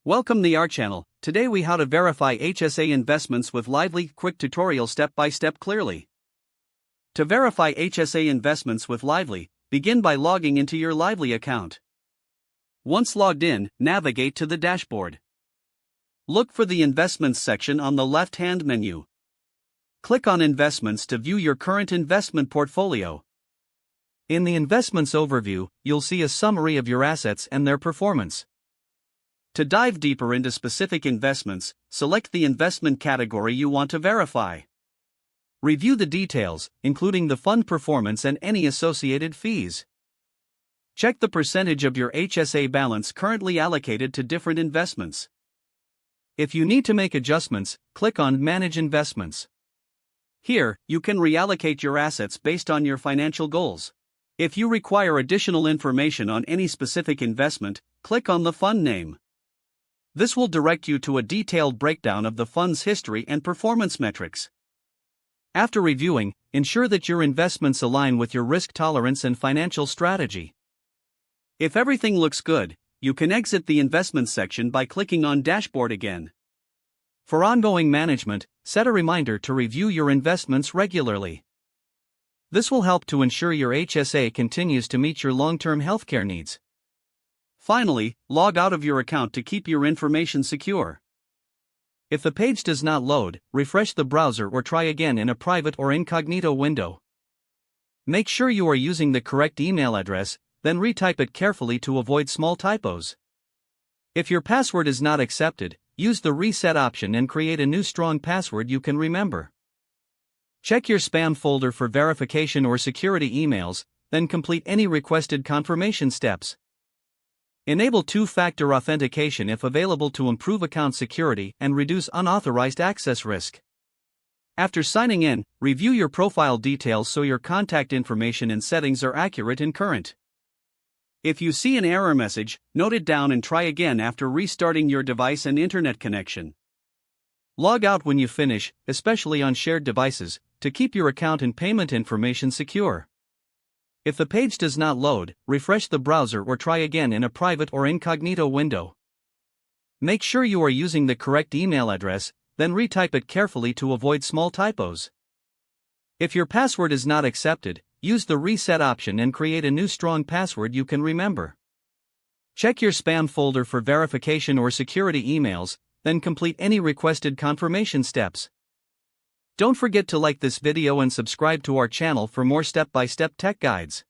Welcome to our channel. Today we how to verify HSA investments with Lively quick tutorial step by step clearly. To verify HSA investments with Lively, begin by logging into your Lively account. Once logged in, navigate to the dashboard. Look for the Investments section on the left-hand menu. Click on Investments to view your current investment portfolio. In the Investments overview, you'll see a summary of your assets and their performance. To dive deeper into specific investments, select the investment category you want to verify. Review the details, including the fund performance and any associated fees. Check the percentage of your HSA balance currently allocated to different investments. If you need to make adjustments, click on Manage Investments. Here, you can reallocate your assets based on your financial goals. If you require additional information on any specific investment, click on the fund name. This will direct you to a detailed breakdown of the fund's history and performance metrics. After reviewing, ensure that your investments align with your risk tolerance and financial strategy. If everything looks good, you can exit the Investments section by clicking on Dashboard again. For ongoing management, set a reminder to review your investments regularly. This will help to ensure your HSA continues to meet your long-term healthcare needs. Finally, log out of your account to keep your information secure. If the page does not load, refresh the browser or try again in a private or incognito window. Make sure you are using the correct email address, then retype it carefully to avoid small typos. If your password is not accepted, use the reset option and create a new strong password you can remember. Check your spam folder for verification or security emails, then complete any requested confirmation steps. Enable two-factor authentication if available to improve account security and reduce unauthorized access risk. After signing in, review your profile details so your contact information and settings are accurate and current. If you see an error message, note it down and try again after restarting your device and internet connection. Log out when you finish, especially on shared devices, to keep your account and payment information secure. If the page does not load, refresh the browser or try again in a private or incognito window. Make sure you are using the correct email address, then retype it carefully to avoid small typos. If your password is not accepted, use the reset option and create a new strong password you can remember. Check your spam folder for verification or security emails, then complete any requested confirmation steps. Don't forget to like this video and subscribe to our channel for more step-by-step tech guides.